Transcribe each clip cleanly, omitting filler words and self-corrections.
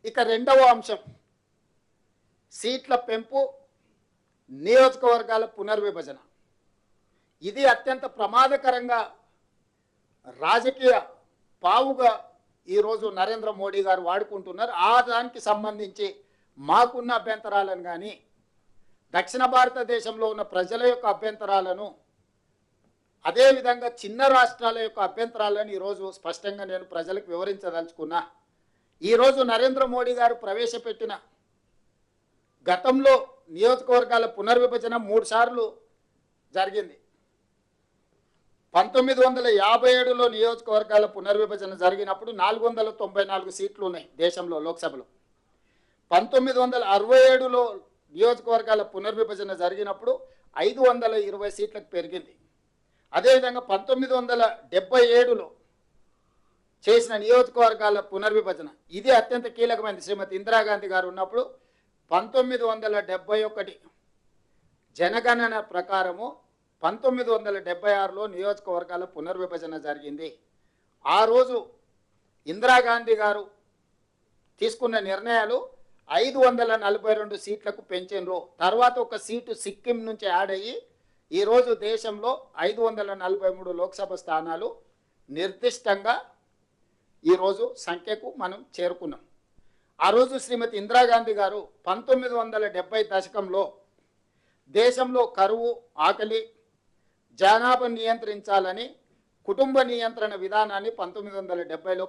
ఇక రెండవ అంశం సీట్ల పెంపు, నియోజకవర్గాల పునర్విభజన. ఇది అత్యంత ప్రమాదకరంగా రాజకీయ పావుగా ఈరోజు నరేంద్ర మోడీ గారు వాడుకుంటున్నారు. ఆ దానికి సంబంధించి మాకున్న అభ్యంతరాలను కానీ దక్షిణ భారతదేశంలో ఉన్న ప్రజల యొక్క అభ్యంతరాలను, అదేవిధంగా చిన్న రాష్ట్రాల యొక్క అభ్యంతరాలను ఈరోజు స్పష్టంగా నేను ప్రజలకు వివరించదలుచుకున్నా. ఈరోజు నరేంద్ర మోడీ గారు ప్రవేశపెట్టిన గతంలో నియోజకవర్గాల పునర్విభజన 3 సార్లు జరిగింది. 1957లో నియోజకవర్గాల పునర్విభజన జరిగినప్పుడు 494 సీట్లు ఉన్నాయి దేశంలో లోక్సభలో. 1967లో నియోజకవర్గాల పునర్విభజన జరిగినప్పుడు 520 సీట్లకు పెరిగింది. అదేవిధంగా 1977లో చేసిన నియోజకవర్గాల పునర్విభజన ఇది అత్యంత కీలకమైనది. శ్రీమతి ఇందిరాగాంధీ గారు ఉన్నప్పుడు 1971 జనగణన ప్రకారము 1976లో నియోజకవర్గాల పునర్విభజన జరిగింది. ఆ రోజు ఇందిరాగాంధీ గారు తీసుకున్న నిర్ణయాలు 542 సీట్లకు పెంచినరు. తర్వాత ఒక సీటు సిక్కిం నుంచి యాడ్ అయ్యి ఈరోజు దేశంలో 543 లోక్సభ స్థానాలు నిర్దిష్టంగా ఈరోజు సంఖ్యకు మనం చేరుకున్నాం. ఆ రోజు శ్రీమతి ఇందిరాగాంధీ గారు 1970 దశకంలో దేశంలో కరువు, ఆకలి, జనాభా నియంత్రించాలని కుటుంబ నియంత్రణ విధానాన్ని 1970లో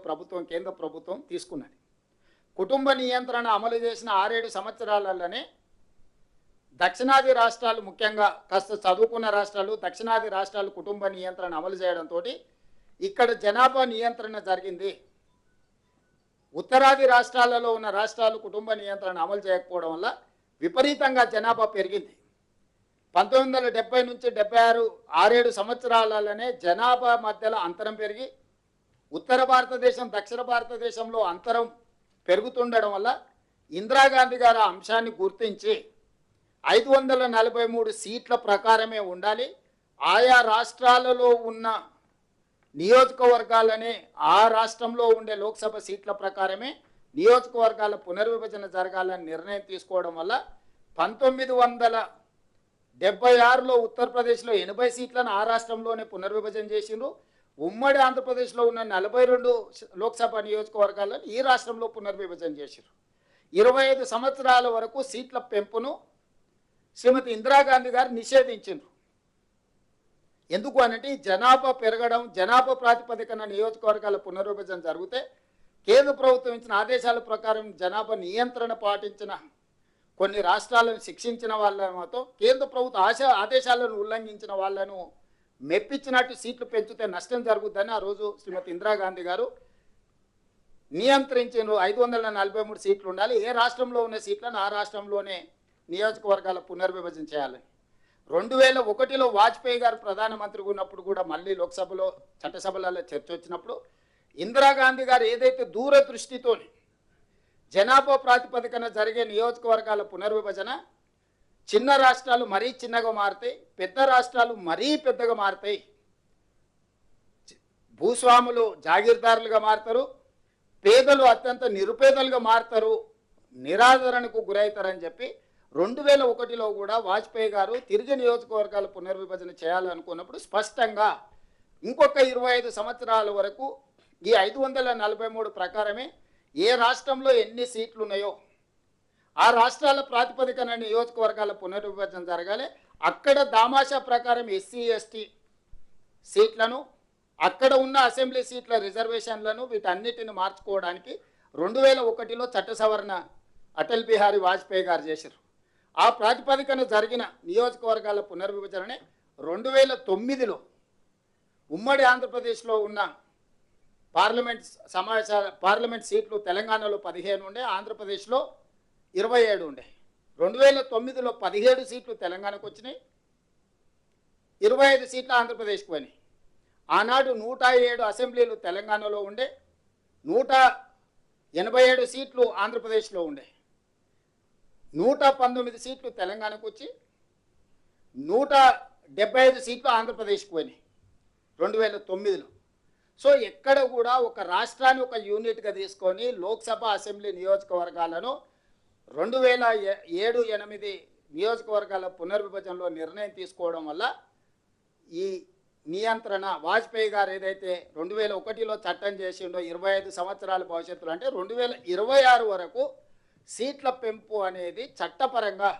కేంద్ర ప్రభుత్వం తీసుకున్నది. కుటుంబ నియంత్రణ అమలు చేసిన 6-7 సంవత్సరాలలోనే దక్షిణాది రాష్ట్రాలు, ముఖ్యంగా కాస్త చదువుకున్న రాష్ట్రాలు, దక్షిణాది రాష్ట్రాలు కుటుంబ నియంత్రణ అమలు చేయడంతో ఇక్కడ జనాభా నియంత్రణ జరిగింది. ఉత్తరాది రాష్ట్రాలలో ఉన్న రాష్ట్రాలు కుటుంబ నియంత్రణ అమలు చేయకపోవడం వల్ల విపరీతంగా జనాభా పెరిగింది. 1970 నుంచి 76 6-7 సంవత్సరాలలోనే జనాభా మధ్యలో అంతరం పెరిగి ఉత్తర భారతదేశం, దక్షిణ భారతదేశంలో అంతరం పెరుగుతుండడం వల్ల ఇందిరాగాంధీ గారు ఆ అంశాన్ని గుర్తించి 543 సీట్ల ప్రకారమే ఉండాలి, ఆయా రాష్ట్రాలలో ఉన్న నియోజకవర్గాలనే ఆ రాష్ట్రంలో ఉండే లోక్సభ సీట్ల ప్రకారమే నియోజకవర్గాల పునర్విభజన జరగాలని నిర్ణయం తీసుకోవడం వల్ల 1976లో ఉత్తరప్రదేశ్లో 80 సీట్లను ఆ రాష్ట్రంలోనే పునర్విభజన చేసిండ్రు. ఉమ్మడి ఆంధ్రప్రదేశ్లో ఉన్న 42 లోక్సభ నియోజకవర్గాలను ఈ రాష్ట్రంలో పునర్విభజన చేసిండ్రు. 25 సంవత్సరాల వరకు సీట్ల పెంపును శ్రీమతి ఇందిరాగాంధీ గారు నిషేధించిండ్రు. ఎందుకు అనంటే జనాభా పెరగడం, జనాభా ప్రాతిపదికన నియోజకవర్గాల పునర్విభజన జరిగితే కేంద్ర ప్రభుత్వం ఇచ్చిన ఆదేశాల ప్రకారం జనాభా నియంత్రణ పాటించిన కొన్ని రాష్ట్రాలను శిక్షించిన వాళ్ళతో కేంద్ర ప్రభుత్వ ఆదేశాలను ఉల్లంఘించిన వాళ్ళను మెప్పించినట్టు సీట్లు పెంచితే నష్టం జరుగుతుందని ఆ రోజు శ్రీమతి ఇందిరాగాంధీ గారు నియంత్రించిన 543 సీట్లు ఉండాలి, ఏ రాష్ట్రంలో ఉన్న సీట్లను ఆ రాష్ట్రంలోనే నియోజకవర్గాల పునర్విభజన చేయాలని. 2001లో వాజ్పేయి గారు ప్రధానమంత్రిగా ఉన్నప్పుడు కూడా మళ్ళీ లోక్సభలో, చట్టసభలలో చర్చ వచ్చినప్పుడు ఇందిరాగాంధీ గారు ఏదైతే దూరదృష్టితో జనాభా ప్రాతిపదికన జరిగే నియోజకవర్గాల పునర్విభజన చిన్న రాష్ట్రాలు మరీ చిన్నగా మారుతాయి, పెద్ద రాష్ట్రాలు మరీ పెద్దగా మారుతాయి, భూస్వాములు జాగీర్దారులుగా మారుతారు, పేదలు అత్యంత నిరుపేదలుగా మారుతారు, నిరాదరణకు గురవుతారని చెప్పి 2001లో కూడా వాజ్పేయి గారు తిరిగి నియోజకవర్గాల పునర్విభజన చేయాలనుకున్నప్పుడు స్పష్టంగా ఇంకొక 25 సంవత్సరాల వరకు ఈ 543 ప్రకారమే ఏ రాష్ట్రంలో ఎన్ని సీట్లు ఉన్నాయో ఆ రాష్ట్రాల ప్రాతిపదికన నియోజకవర్గాల పునర్విభజన జరగాలి. అక్కడ దామాషా ప్రకారం ఎస్సీ ఎస్టీ సీట్లను, అక్కడ ఉన్న అసెంబ్లీ సీట్ల రిజర్వేషన్లను వీటన్నిటిని మార్చుకోవడానికి 2001లో చట్ట సవరణ అటల్ బిహారీ వాజ్పేయి గారు చేశారు. ఆ ప్రాతిపదికన జరిగిన నియోజకవర్గాల పునర్విభజననే 2009లో ఉమ్మడి ఆంధ్రప్రదేశ్లో ఉన్న పార్లమెంట్ సీట్లు తెలంగాణలో 15 ఉండే, ఆంధ్రప్రదేశ్లో 27 ఉండే. 2009లో 17 సీట్లు తెలంగాణకు వచ్చినాయి, 25 సీట్లు ఆంధ్రప్రదేశ్కి పోయినాయి. ఆనాడు 107 అసెంబ్లీలు తెలంగాణలో ఉండే, 187 సీట్లు ఆంధ్రప్రదేశ్లో ఉండే, 119 సీట్లు తెలంగాణకు వచ్చి 175 సీట్లు ఆంధ్రప్రదేశ్కి పోయినాయి 2009లో. సో ఎక్కడ కూడా ఒక రాష్ట్రాన్ని ఒక యూనిట్గా తీసుకొని లోక్సభ అసెంబ్లీ నియోజకవర్గాలను 2007-8 నియోజకవర్గాల పునర్విభజనలో నిర్ణయం తీసుకోవడం వల్ల ఈ నియంత్రణ వాజ్పేయి గారు ఏదైతే 2001లో చట్టం చేసిండో 25 సంవత్సరాల భవిష్యత్తులో అంటే 2026 వరకు సీట్ల పెంపు అనేది చట్టపరంగా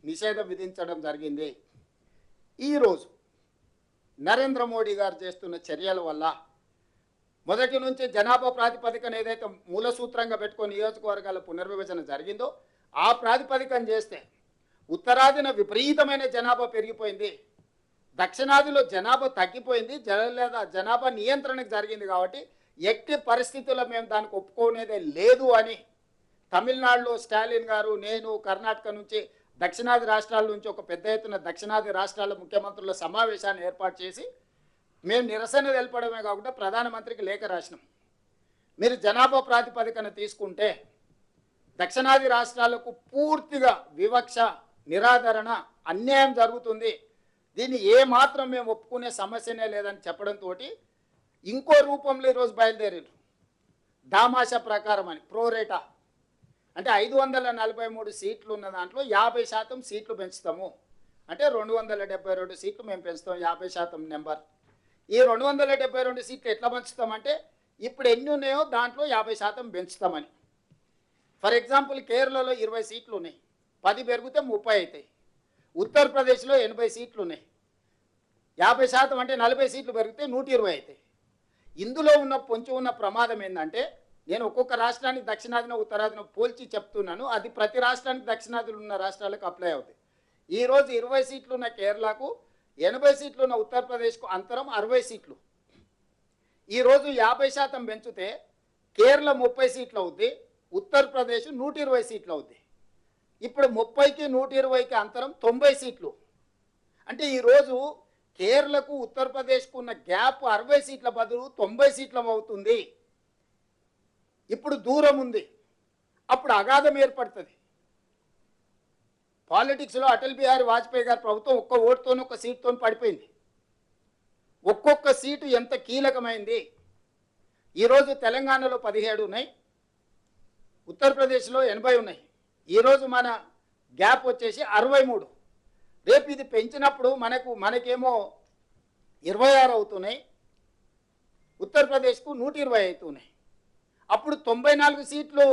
నిషేధం విధించడం జరిగింది. ఈరోజు నరేంద్ర మోడీ గారు చేస్తున్న చర్యల వల్ల మొదటి నుంచి జనాభా ప్రాతిపదికన ఏదైతే మూల సూత్రంగా పెట్టుకొని నియోజకవర్గాల పునర్విభజన జరిగిందో ఆ ప్రాతిపదికన చేస్తే ఉత్తరాదిన విపరీతమైన జనాభా పెరిగిపోయింది, దక్షిణాదిలో జనాభా తగ్గిపోయింది, జనాభా నియంత్రణకు జరిగింది. కాబట్టి ఎట్టి పరిస్థితుల్లో మేము దానికి ఒప్పుకునేదే లేదు అని తమిళనాడులో స్టాలిన్ గారు, నేను కర్ణాటక నుంచి దక్షిణాది రాష్ట్రాల నుంచి ఒక పెద్ద ఎత్తున దక్షిణాది రాష్ట్రాల ముఖ్యమంత్రుల సమావేశాన్ని ఏర్పాటు చేసి మేము నిరసన తెలపడమే కాకుండా ప్రధానమంత్రికి లేఖ రాసినాం. మీరు జనాభా ప్రాతిపదికన తీసుకుంటే దక్షిణాది రాష్ట్రాలకు పూర్తిగా వివక్ష, నిరాదరణ, అన్యాయం జరుగుతుంది, దీన్ని ఏమాత్రం మేము ఒప్పుకునే సమస్యనే లేదని చెప్పడంతో ఇంకో రూపంలో ఈరోజు బయలుదేరారు. దామాషా ప్రకారం అని ప్రోరేటా అంటే 543 సీట్లు ఉన్న దాంట్లో 50% సీట్లు పెంచుతాము అంటే 272 సీట్లు మేము పెంచుతాం, 50% నెంబర్. ఈ 272 సీట్లు ఎట్లా పెంచుతామంటే ఇప్పుడు ఎన్ని ఉన్నాయో దాంట్లో 50% పెంచుతామని. ఫర్ ఎగ్జాంపుల్ కేరళలో 20 సీట్లు ఉన్నాయి, 10 పెరిగితే 30 అవుతాయి. ఉత్తరప్రదేశ్లో 80 సీట్లు ఉన్నాయి, 50% అంటే 40 సీట్లు పెరిగితే 120 అవుతాయి. ఇందులో ఉన్న పొంచి ఉన్న ప్రమాదం ఏంటంటే నేను ఒక్కొక్క రాష్ట్రానికి దక్షిణాదిన ఉత్తరాదిన పోల్చి చెప్తున్నాను, అది ప్రతి రాష్ట్రానికి దక్షిణాదిలో ఉన్న రాష్ట్రాలకు అప్లై అవుతాయి. ఈరోజు 20 సీట్లు ఉన్న కేరళకు, 80 సీట్లు ఉన్న ఉత్తరప్రదేశ్కు అంతరం 60 సీట్లు. ఈరోజు 50% పెంచితే కేరళ 30 సీట్లు అవుద్ది, ఉత్తరప్రదేశ్ 120 సీట్లు అవుద్ది. ఇప్పుడు 30కి 120కి అంతరం 90 సీట్లు. అంటే ఈరోజు కేరళకు ఉత్తరప్రదేశ్కు ఉన్న గ్యాప్ 60 సీట్ల బదులు 90 సీట్ల అవుతుంది. ఇప్పుడు దూరం ఉంది, అప్పుడు అగాధం ఏర్పడుతుంది. పాలిటిక్స్లో అటల్ బిహారీ వాజ్పేయి గారి ప్రభుత్వం ఒక్క ఓటుతోనే ఒక సీట్తో పడిపోయింది. ఒక్కొక్క సీటు ఎంత కీలకమైంది. ఈరోజు తెలంగాణలో 17 ఉన్నాయి, ఉత్తరప్రదేశ్లో 80 ఉన్నాయి. ఈరోజు మన గ్యాప్ వచ్చేసి 63. రేపు ఇది పెంచినప్పుడు మనకేమో 26 అవుతున్నాయి, ఉత్తరప్రదేశ్కు 120 అవుతున్నాయి. అప్పుడు 94 సీట్లు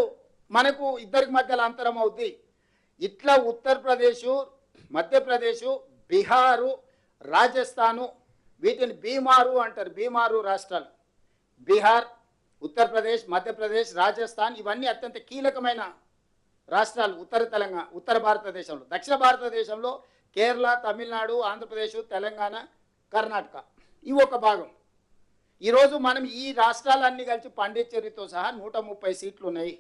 మనకు ఇద్దరికి మధ్యలో అంతరం అవుద్ది. ఇట్లా ఉత్తరప్రదేశ్, మధ్యప్రదేశ్, బీహారు, రాజస్థాను, వీటిని బీమారు అంటారు, బీమారు రాష్ట్రాలు. బీహార్, ఉత్తరప్రదేశ్, మధ్యప్రదేశ్, రాజస్థాన్ ఇవన్నీ అత్యంత కీలకమైన రాష్ట్రాలు ఉత్తర భారతదేశంలో. దక్షిణ భారతదేశంలో కేరళ, తమిళనాడు, ఆంధ్రప్రదేశ్, తెలంగాణ, కర్ణాటక ఇవి ఒక భాగం. ఈరోజు మనం ఈ రాష్ట్రాలన్నీ కలిసి పాండిచ్చేరితో సహా 130 సీట్లు ఉన్నాయి.